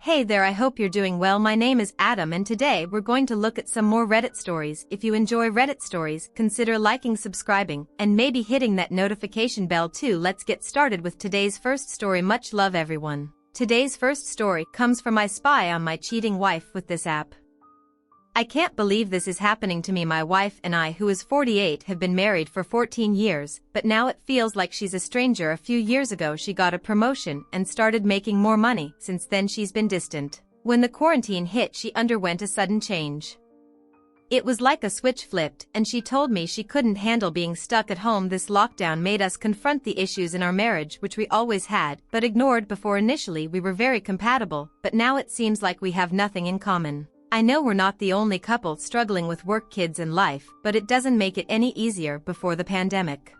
Hey there, I hope you're doing well. My name is Adam and today we're going to look at some more Reddit stories. If you enjoy Reddit stories, consider liking, subscribing, and maybe hitting that notification bell too. Let's get started with today's first story. Much love everyone. Today's first story comes from I spy on my cheating wife with this app. I can't believe this is happening to me. My wife and I, who is 48, have been married for 14 years, but now it feels like she's a stranger. A few years ago she got a promotion and started making more money. Since then she's been distant. When the quarantine hit, she underwent a sudden change. It was like a switch flipped, and she told me she couldn't handle being stuck at home. This lockdown made us confront the issues in our marriage which we always had, but ignored before. Initially we were very compatible, but now it seems like we have nothing in common. I know we're not the only couple struggling with work, kids and life, but it doesn't make it any easier. Before the pandemic,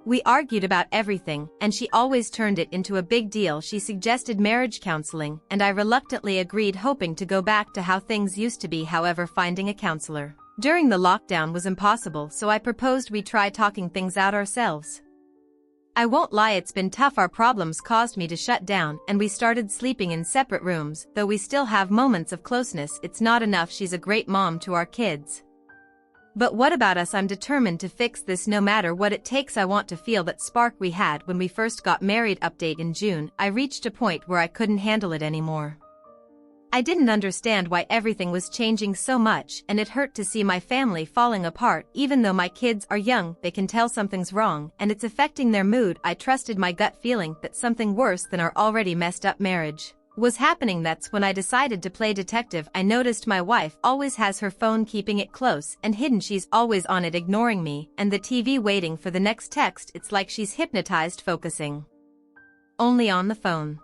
we argued about everything, and she always turned it into a big deal. She suggested marriage counseling, and I reluctantly agreed, hoping to go back to how things used to be. However, finding a counselor during the lockdown was impossible, so I proposed we try talking things out ourselves. I won't lie, it's been tough. Our problems caused me to shut down, and we started sleeping in separate rooms. Though we still have moments of closeness, it's not enough. She's a great mom to our kids. But what about us? I'm determined to fix this no matter what it takes. I want to feel that spark we had when we first got married. Update: in June, I reached a point where I couldn't handle it anymore. I didn't understand why everything was changing so much, and it hurt to see my family falling apart. Even though my kids are young, they can tell something's wrong, and it's affecting their mood. I trusted my gut feeling that something worse than our already messed up marriage was happening. That's when I decided to play detective. I noticed my wife always has her phone, keeping it close and hidden. She's always on it, ignoring me and the TV, waiting for the next text. It's like she's hypnotized, focusing only on the phone.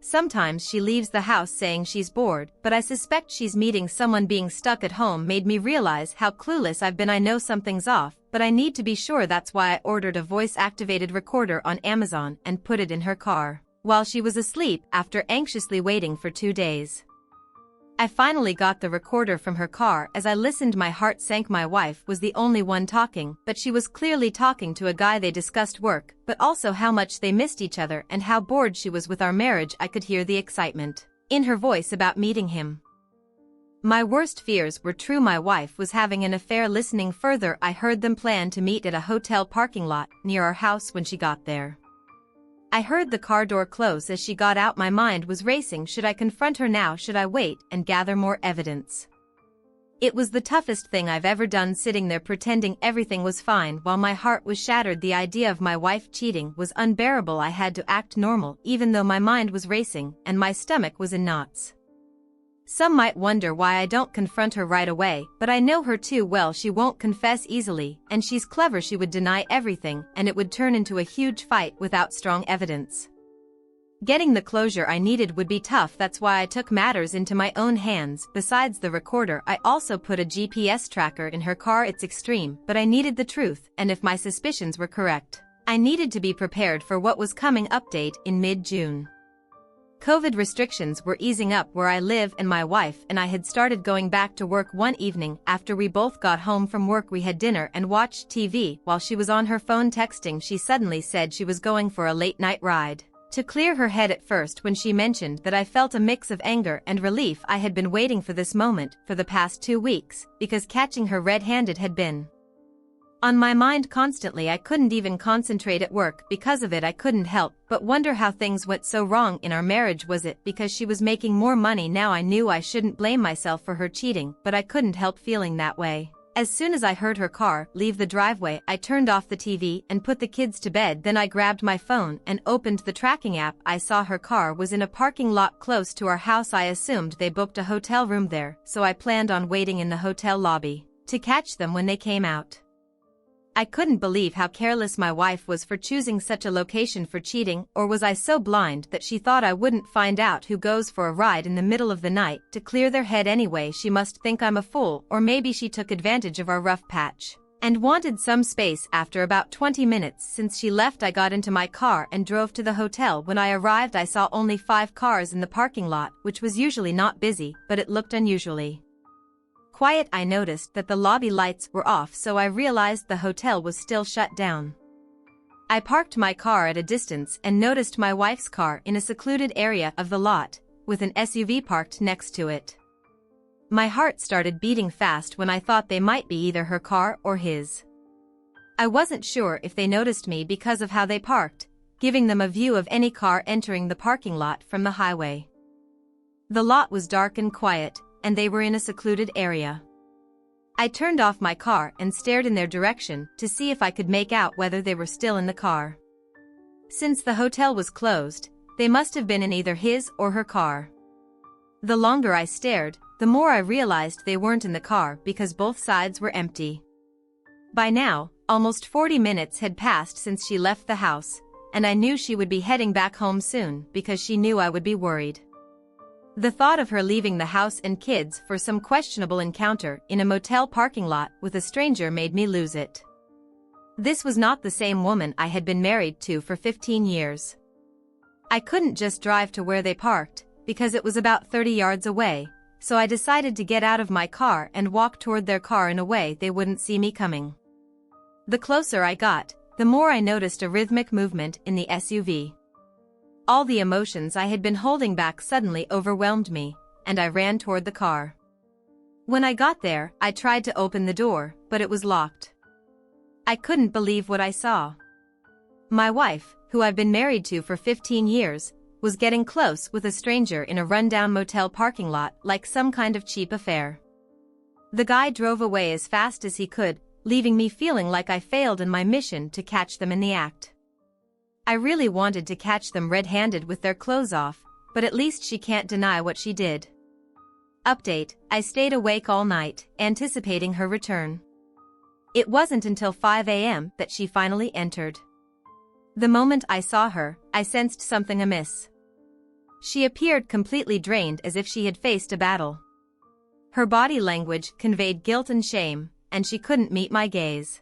Sometimes she leaves the house saying she's bored, but I suspect she's meeting someone. Being stuck at home made me realize how clueless I've been. I know something's off, but I need to be sure. That's why I ordered a voice-activated recorder on Amazon and put it in her car while she was asleep. After anxiously waiting for 2 days, I finally got the recorder from her car. As I listened, my heart sank. My wife was the only one talking, but she was clearly talking to a guy. They discussed work, but also how much they missed each other and how bored she was with our marriage. I could hear the excitement in her voice about meeting him. My worst fears were true. My wife was having an affair. Listening further, I heard them plan to meet at a hotel parking lot near our house. When she got there, I heard the car door close. As she got out, my mind was racing. Should I confront her now? Should I wait and gather more evidence? It was the toughest thing I've ever done, sitting there pretending everything was fine while my heart was shattered. The idea of my wife cheating was unbearable. I had to act normal even though my mind was racing and my stomach was in knots. Some might wonder why I don't confront her right away, but I know her too well. She won't confess easily, and she's clever. She would deny everything, and it would turn into a huge fight without strong evidence. Getting the closure I needed would be tough. That's why I took matters into my own hands. Besides the recorder, I also put a GPS tracker in her car. It's extreme, but I needed the truth, and if my suspicions were correct, I needed to be prepared for what was coming. Update: in mid-June, COVID restrictions were easing up where I live, and my wife and I had started going back to work. One evening, after we both got home from work, we had dinner and watched TV while she was on her phone texting. She suddenly said she was going for a late-night ride to clear her head. At first, when she mentioned that, I felt a mix of anger and relief. I had been waiting for this moment for the past 2 weeks, because catching her red-handed had been on my mind constantly. I couldn't even concentrate at work because of it. I couldn't help but wonder how things went so wrong in our marriage. Was it because she was making more money now? I knew I shouldn't blame myself for her cheating, but I couldn't help feeling that way. As soon as I heard her car leave the driveway, I turned off the TV and put the kids to bed. Then I grabbed my phone and opened the tracking app. I saw her car was in a parking lot close to our house. I assumed they booked a hotel room there, so I planned on waiting in the hotel lobby to catch them when they came out. I couldn't believe how careless my wife was for choosing such a location for cheating. Or was I so blind that she thought I wouldn't find out who goes for a ride in the middle of the night to clear their head anyway? She must think I'm a fool. Or maybe she took advantage of our rough patch and wanted some space. After about 20 minutes since she left, I got into my car and drove to the hotel. When I arrived, I saw only 5 cars in the parking lot, which was usually not busy, but it looked unusually quiet. I noticed that the lobby lights were off, so I realized the hotel was still shut down. I parked my car at a distance and noticed my wife's car in a secluded area of the lot. with an SUV parked next to it. My heart started beating fast when I thought they might be either her car or his. I wasn't sure if they noticed me because of how they parked, giving them a view of any car entering the parking lot from the highway. The lot was dark and quiet, and they were in a secluded area. I turned off my car and stared in their direction to see if I could make out whether they were still in the car. Since the hotel was closed, they must have been in either his or her car. The longer I stared, the more I realized they weren't in the car because both sides were empty. By now, almost 40 minutes had passed since she left the house, and I knew she would be heading back home soon because she knew I would be worried. The thought of her leaving the house and kids for some questionable encounter in a motel parking lot with a stranger made me lose it. This was not the same woman I had been married to for 15 years. I couldn't just drive to where they parked, because it was about 30 yards away, so I decided to get out of my car and walk toward their car in a way they wouldn't see me coming. The closer I got, the more I noticed a rhythmic movement in the SUV. All the emotions I had been holding back suddenly overwhelmed me, and I ran toward the car. When I got there, I tried to open the door, but it was locked. I couldn't believe what I saw. My wife, who I've been married to for 15 years, was getting close with a stranger in a rundown motel parking lot like some kind of cheap affair. The guy drove away as fast as he could, leaving me feeling like I failed in my mission to catch them in the act. I really wanted to catch them red-handed with their clothes off, but at least she can't deny what she did. Update: I stayed awake all night, anticipating her return. It wasn't until 5 a.m. that she finally entered. The moment I saw her, I sensed something amiss. She appeared completely drained, as if she had faced a battle. Her body language conveyed guilt and shame, and she couldn't meet my gaze.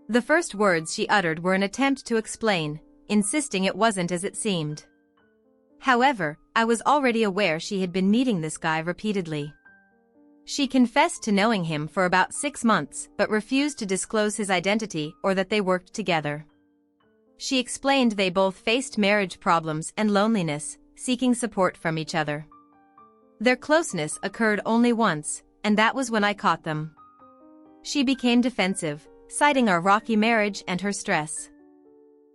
The first words she uttered were an attempt to explain, insisting it wasn't as it seemed. However, I was already aware she had been meeting this guy repeatedly. She confessed to knowing him for about 6 months but refused to disclose his identity or that they worked together. She explained they both faced marriage problems and loneliness, seeking support from each other. Their closeness occurred only once, and that was when I caught them. She became defensive, citing our rocky marriage and her stress.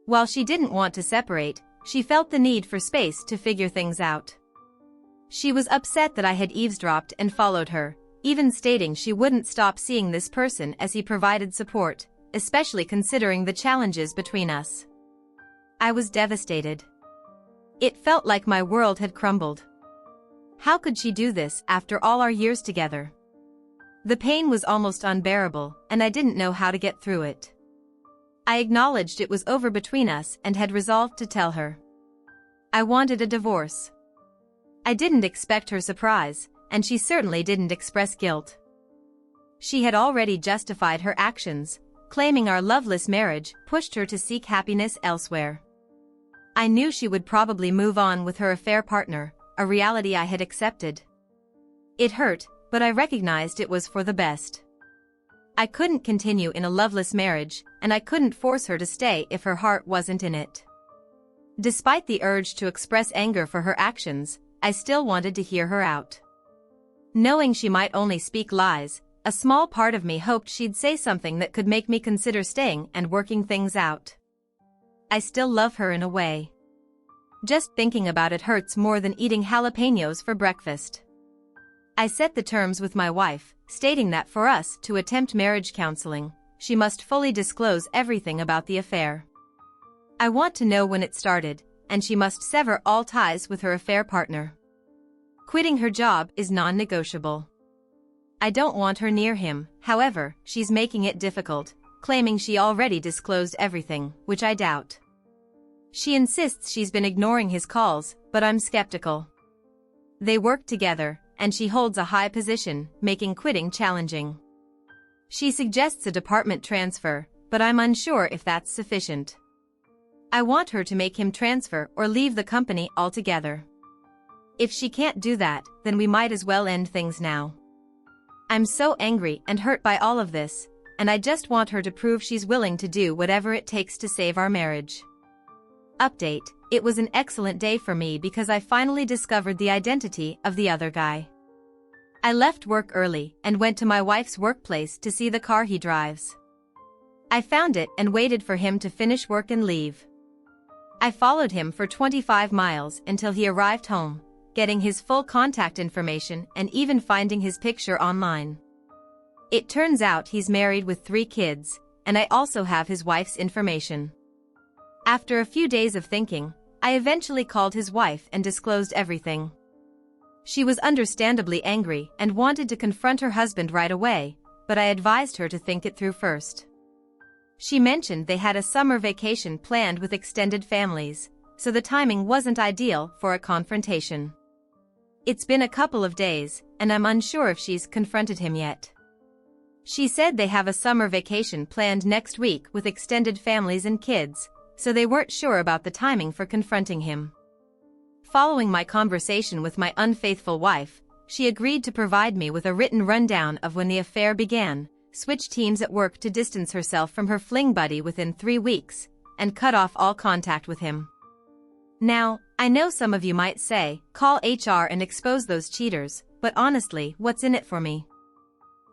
While she didn't want to separate, she felt the need for space to figure things out. She was upset that I had eavesdropped and followed her, even stating she wouldn't stop seeing this person as he provided support, especially considering the challenges between us. I was devastated. It felt like my world had crumbled. How could she do this after all our years together? The pain was almost unbearable, and I didn't know how to get through it. I acknowledged it was over between us and had resolved to tell her. I wanted a divorce. I didn't expect her surprise, and she certainly didn't express guilt. She had already justified her actions, claiming our loveless marriage pushed her to seek happiness elsewhere. I knew she would probably move on with her affair partner, a reality I had accepted. It hurt, but I recognized it was for the best. I couldn't continue in a loveless marriage, and I couldn't force her to stay if her heart wasn't in it. Despite the urge to express anger for her actions, I still wanted to hear her out. Knowing she might only speak lies, a small part of me hoped she'd say something that could make me consider staying and working things out. I still love her in a way. Just thinking about it hurts more than eating jalapenos for breakfast. I set the terms with my wife, stating that for us to attempt marriage counseling, she must fully disclose everything about the affair. I want to know when it started, and she must sever all ties with her affair partner. Quitting her job is non-negotiable. I don't want her near him, however, she's making it difficult, claiming she already disclosed everything, which I doubt. She insists she's been ignoring his calls, but I'm skeptical. They work together, and she holds a high position, making quitting challenging. She suggests a department transfer, but I'm unsure if that's sufficient. I want her to make him transfer or leave the company altogether. If she can't do that, then we might as well end things now. I'm so angry and hurt by all of this, and I just want her to prove she's willing to do whatever it takes to save our marriage. Update: it was an excellent day for me because I finally discovered the identity of the other guy. I left work early and went to my wife's workplace to see the car he drives. I found it and waited for him to finish work and leave. I followed him for 25 miles until he arrived home, getting his full contact information and even finding his picture online. It turns out he's married with 3 kids, and I also have his wife's information. After a few days of thinking, I eventually called his wife and disclosed everything. She was understandably angry and wanted to confront her husband right away, but I advised her to think it through first. She mentioned they had a summer vacation planned with extended families, so the timing wasn't ideal for a confrontation. It's been a couple of days, and I'm unsure if she's confronted him yet. She said they have a summer vacation planned next week with extended families and kids, so they weren't sure about the timing for confronting him. Following my conversation with my unfaithful wife, she agreed to provide me with a written rundown of when the affair began, switch teams at work to distance herself from her fling buddy within 3 weeks, and cut off all contact with him. Now, I know some of you might say, call HR and expose those cheaters, but honestly, what's in it for me?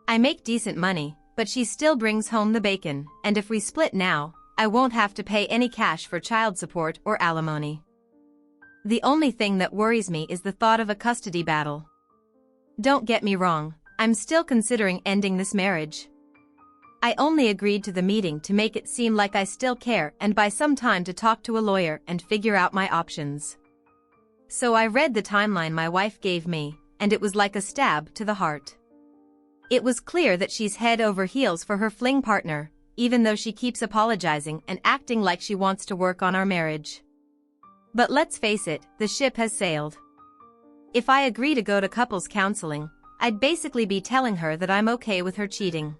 I make decent money, but she still brings home the bacon, and if we split now, I won't have to pay any cash for child support or alimony. The only thing that worries me is the thought of a custody battle. Don't get me wrong, I'm still considering ending this marriage. I only agreed to the meeting to make it seem like I still care and buy some time to talk to a lawyer and figure out my options. So I read the timeline my wife gave me, and it was like a stab to the heart. It was clear that she's head over heels for her fling partner, even though she keeps apologizing and acting like she wants to work on our marriage. But let's face it, the ship has sailed. If I agree to go to couples counseling, I'd basically be telling her that I'm okay with her cheating.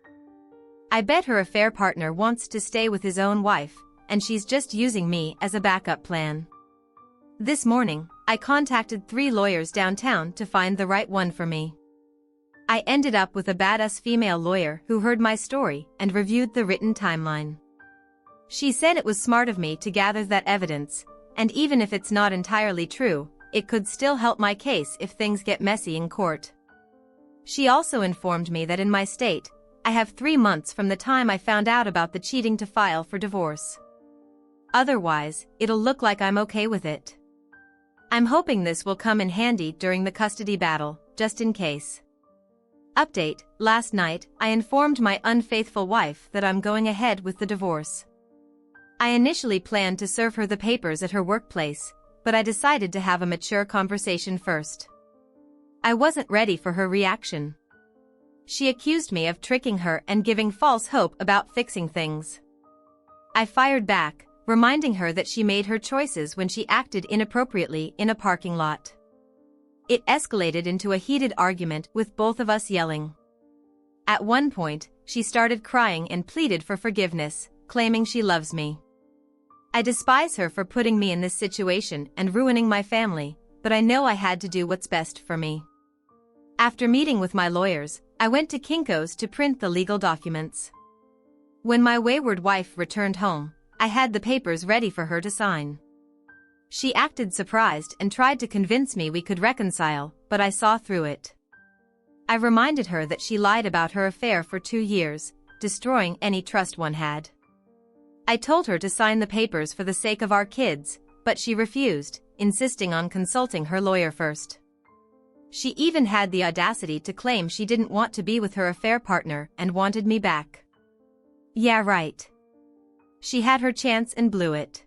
I bet her affair partner wants to stay with his own wife, and she's just using me as a backup plan. This morning, I contacted 3 lawyers downtown to find the right one for me. I ended up with a badass female lawyer who heard my story and reviewed the written timeline. She said it was smart of me to gather that evidence, and even if it's not entirely true, it could still help my case if things get messy in court. She also informed me that in my state, I have 3 months from the time I found out about the cheating to file for divorce. Otherwise, it'll look like I'm okay with it. I'm hoping this will come in handy during the custody battle, just in case. Update: last night, I informed my unfaithful wife that I'm going ahead with the divorce. I initially planned to serve her the papers at her workplace, but I decided to have a mature conversation first. I wasn't ready for her reaction. She accused me of tricking her and giving false hope about fixing things. I fired back, reminding her that she made her choices when she acted inappropriately in a parking lot. It escalated into a heated argument with both of us yelling. At one point, she started crying and pleaded for forgiveness, claiming she loves me. I despise her for putting me in this situation and ruining my family, but I know I had to do what's best for me. After meeting with my lawyers, I went to Kinko's to print the legal documents. When my wayward wife returned home, I had the papers ready for her to sign. She acted surprised and tried to convince me we could reconcile, but I saw through it. I reminded her that she lied about her affair for 2 years, destroying any trust one had. I told her to sign the papers for the sake of our kids, but she refused, insisting on consulting her lawyer first. She even had the audacity to claim she didn't want to be with her affair partner and wanted me back. Yeah, right. She had her chance and blew it.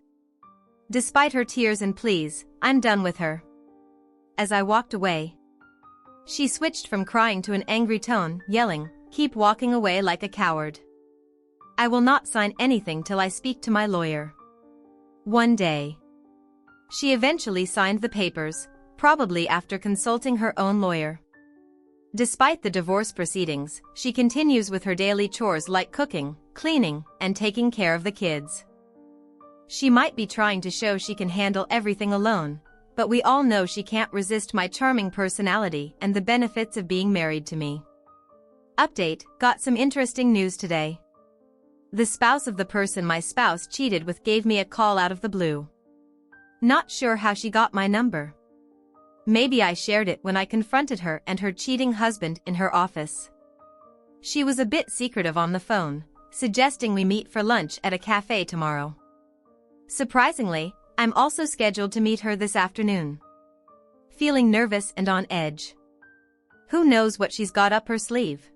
Despite her tears and pleas, I'm done with her. As I walked away, she switched from crying to an angry tone, yelling, "Keep walking away like a coward. I will not sign anything till I speak to my lawyer." One day, she eventually signed the papers, probably after consulting her own lawyer. Despite the divorce proceedings, she continues with her daily chores like cooking, cleaning, and taking care of the kids. She might be trying to show she can handle everything alone, but we all know she can't resist my charming personality and the benefits of being married to me. Update: got some interesting news today. The spouse of the person my spouse cheated with gave me a call out of the blue. Not sure how she got my number. Maybe I shared it when I confronted her and her cheating husband in her office. She was a bit secretive on the phone, suggesting we meet for lunch at a cafe tomorrow. Surprisingly, I'm also scheduled to meet her this afternoon. Feeling nervous and on edge. Who knows what she's got up her sleeve?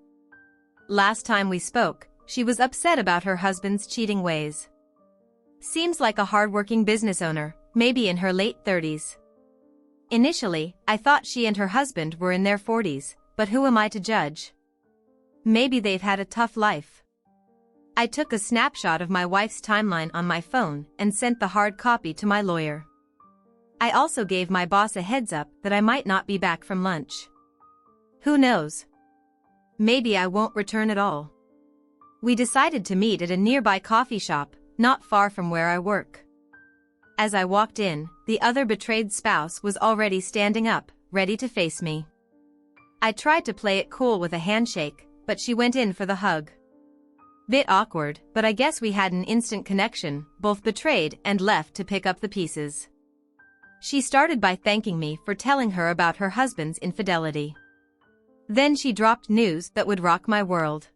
Last time we spoke, she was upset about her husband's cheating ways. Seems like a hardworking business owner, maybe in her late 30s. Initially, I thought she and her husband were in their 40s, but who am I to judge? Maybe they've had a tough life. I took a snapshot of my wife's timeline on my phone and sent the hard copy to my lawyer. I also gave my boss a heads up that I might not be back from lunch. Who knows? Maybe I won't return at all. We decided to meet at a nearby coffee shop, not far from where I work. As I walked in, the other betrayed spouse was already standing up, ready to face me. I tried to play it cool with a handshake, but she went in for the hug. Bit awkward, but I guess we had an instant connection, both betrayed and left to pick up the pieces. She started by thanking me for telling her about her husband's infidelity. Then she dropped news that would rock my world.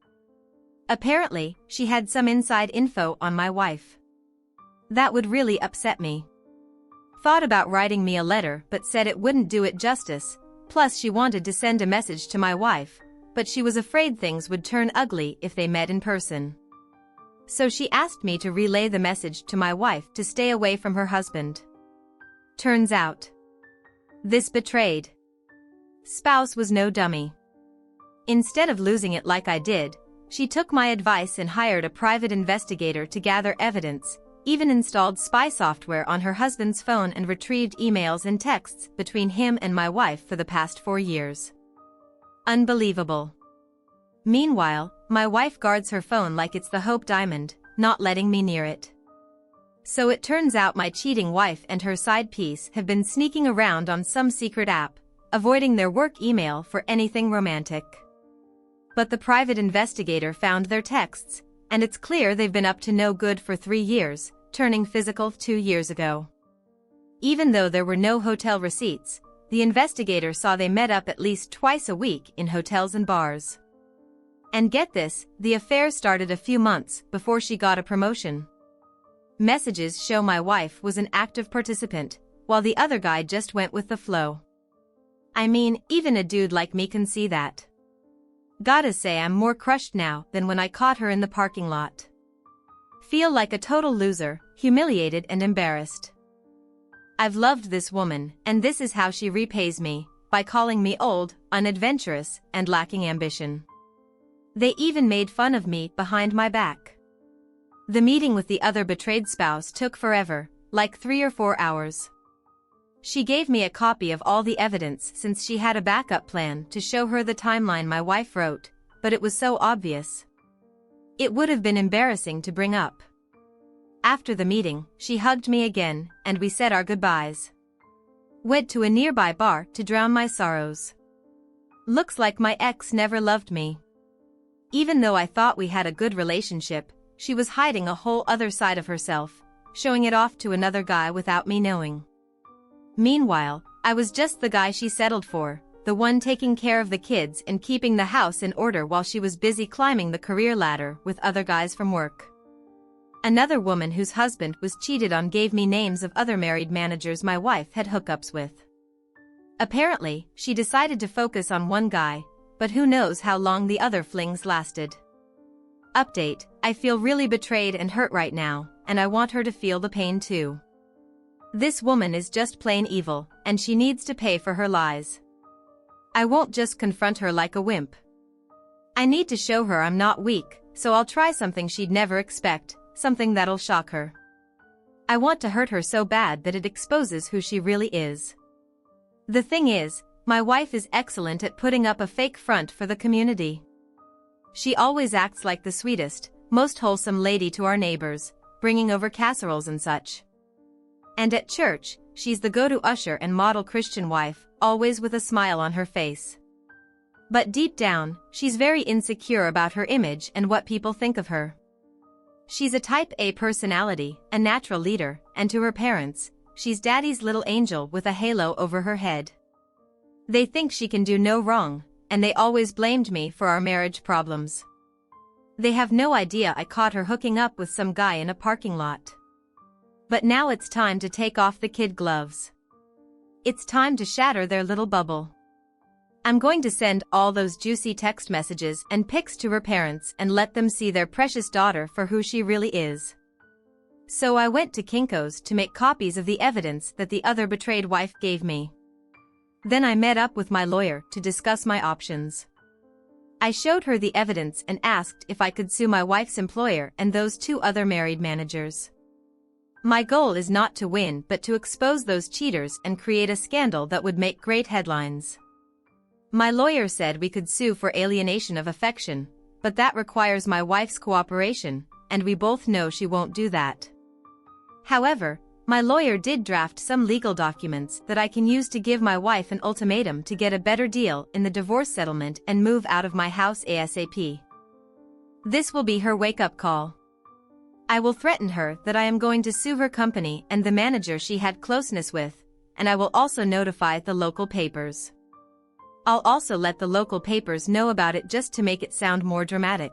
Apparently, she had some inside info on my wife. That would really upset me. Thought about writing me a letter but said it wouldn't do it justice, plus she wanted to send a message to my wife, but she was afraid things would turn ugly if they met in person. So she asked me to relay the message to my wife to stay away from her husband. Turns out, this betrayed spouse was no dummy. Instead of losing it like I did, she took my advice and hired a private investigator to gather evidence, even installed spy software on her husband's phone and retrieved emails and texts between him and my wife for the past 4 years. Unbelievable. Meanwhile, my wife guards her phone like it's the Hope Diamond, not letting me near it. So it turns out my cheating wife and her side piece have been sneaking around on some secret app, avoiding their work email for anything romantic. But the private investigator found their texts, and it's clear they've been up to no good for 3 years, turning physical 2 years ago. Even though there were no hotel receipts, the investigator saw they met up at least twice a week in hotels and bars. And get this, the affair started a few months before she got a promotion. Messages show my wife was an active participant, while the other guy just went with the flow. I mean, even a dude like me can see that. Gotta say I'm more crushed now than when I caught her in the parking lot. Feel like a total loser, humiliated and embarrassed. I've loved this woman, and this is how she repays me, by calling me old, unadventurous, and lacking ambition. They even made fun of me behind my back. The meeting with the other betrayed spouse took forever, like 3 or 4 hours. She gave me a copy of all the evidence since she had a backup plan to show her the timeline my wife wrote, but it was so obvious. It would have been embarrassing to bring up. After the meeting, she hugged me again, and we said our goodbyes. Went to a nearby bar to drown my sorrows. Looks like my ex never loved me. Even though I thought we had a good relationship, she was hiding a whole other side of herself, showing it off to another guy without me knowing. Meanwhile, I was just the guy she settled for, the one taking care of the kids and keeping the house in order while she was busy climbing the career ladder with other guys from work. Another woman whose husband was cheated on gave me names of other married managers my wife had hookups with. Apparently, she decided to focus on one guy, but who knows how long the other flings lasted. Update: I feel really betrayed and hurt right now, and I want her to feel the pain too. This woman is just plain evil, and she needs to pay for her lies. I won't just confront her like a wimp. I need to show her I'm not weak, so I'll try something she'd never expect, something that'll shock her. I want to hurt her so bad that it exposes who she really is. The thing is, my wife is excellent at putting up a fake front for the community. She always acts like the sweetest, most wholesome lady to our neighbors, bringing over casseroles and such. And at church, she's the go-to usher and model Christian wife, always with a smile on her face. But deep down, she's very insecure about her image and what people think of her. She's a type A personality, a natural leader, and to her parents, she's daddy's little angel with a halo over her head. They think she can do no wrong, and they always blamed me for our marriage problems. They have no idea I caught her hooking up with some guy in a parking lot. But now it's time to take off the kid gloves. It's time to shatter their little bubble. I'm going to send all those juicy text messages and pics to her parents and let them see their precious daughter for who she really is. So I went to Kinko's to make copies of the evidence that the other betrayed wife gave me. Then I met up with my lawyer to discuss my options. I showed her the evidence and asked if I could sue my wife's employer and those 2 other married managers. My goal is not to win but to expose those cheaters and create a scandal that would make great headlines. My lawyer said we could sue for alienation of affection, but that requires my wife's cooperation, and we both know she won't do that. However, my lawyer did draft some legal documents that I can use to give my wife an ultimatum to get a better deal in the divorce settlement and move out of my house ASAP. This will be her wake-up call. I will threaten her that I am going to sue her company and the manager she had closeness with, and I will also notify the local papers. I'll also let the local papers know about it just to make it sound more dramatic.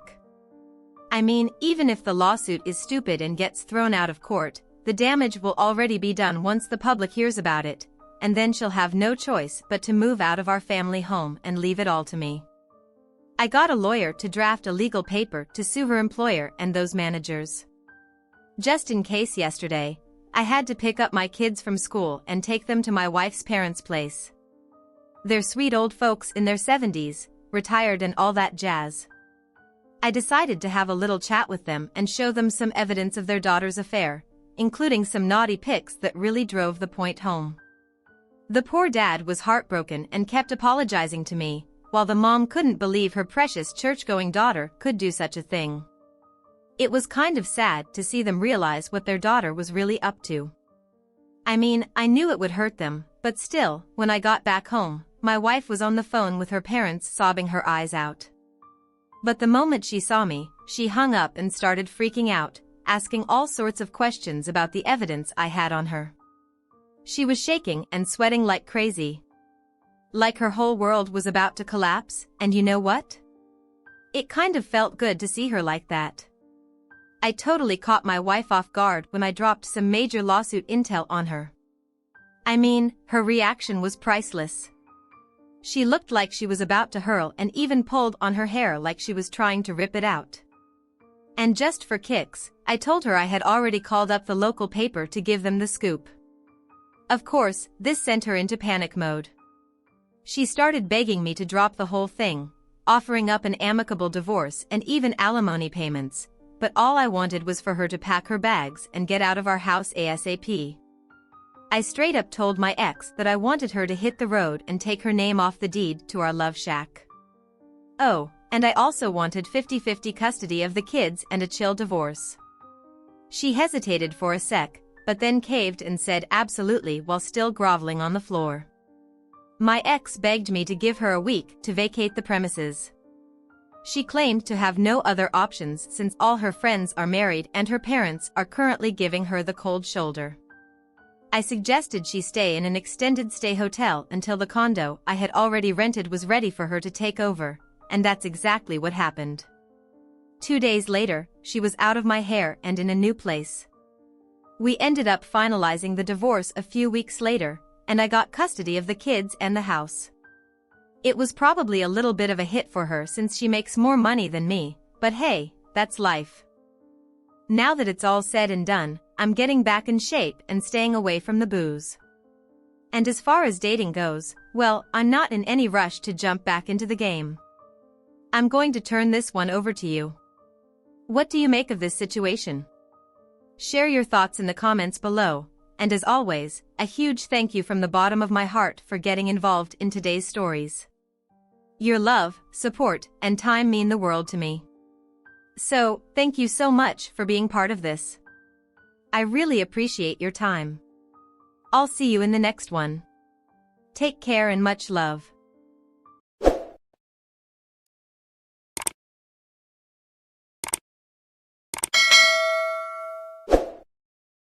I mean, even if the lawsuit is stupid and gets thrown out of court, the damage will already be done once the public hears about it, and then she'll have no choice but to move out of our family home and leave it all to me. I got a lawyer to draft a legal paper to sue her employer and those managers. Just in case yesterday, I had to pick up my kids from school and take them to my wife's parents' place. They're sweet old folks in their 70s, retired and all that jazz. I decided to have a little chat with them and show them some evidence of their daughter's affair, including some naughty pics that really drove the point home. The poor dad was heartbroken and kept apologizing to me, while the mom couldn't believe her precious church-going daughter could do such a thing. It was kind of sad to see them realize what their daughter was really up to. I mean, I knew it would hurt them, but still, when I got back home, my wife was on the phone with her parents sobbing her eyes out. But the moment she saw me, she hung up and started freaking out, asking all sorts of questions about the evidence I had on her. She was shaking and sweating like crazy. Like her whole world was about to collapse, and you know what? It kind of felt good to see her like that. I totally caught my wife off guard when I dropped some major lawsuit intel on her. I mean, her reaction was priceless. She looked like she was about to hurl and even pulled on her hair like she was trying to rip it out. And just for kicks, I told her I had already called up the local paper to give them the scoop. Of course, this sent her into panic mode. She started begging me to drop the whole thing, offering up an amicable divorce and even alimony payments, but all I wanted was for her to pack her bags and get out of our house ASAP. I straight up told my ex that I wanted her to hit the road and take her name off the deed to our love shack. Oh, and I also wanted 50-50 custody of the kids and a chill divorce. She hesitated for a sec, but then caved and said absolutely while still groveling on the floor. My ex begged me to give her a week to vacate the premises. She claimed to have no other options since all her friends are married and her parents are currently giving her the cold shoulder. I suggested she stay in an extended stay hotel until the condo I had already rented was ready for her to take over, and that's exactly what happened. 2 days later, she was out of my hair and in a new place. We ended up finalizing the divorce a few weeks later, and I got custody of the kids and the house. It was probably a little bit of a hit for her since she makes more money than me, but hey, that's life. Now that it's all said and done, I'm getting back in shape and staying away from the booze. And as far as dating goes, well, I'm not in any rush to jump back into the game. I'm going to turn this one over to you. What do you make of this situation? Share your thoughts in the comments below, and as always, a huge thank you from the bottom of my heart for getting involved in today's stories. Your love, support, and time mean the world to me. So, thank you so much for being part of this. I really appreciate your time. I'll see you in the next one. Take care and much love.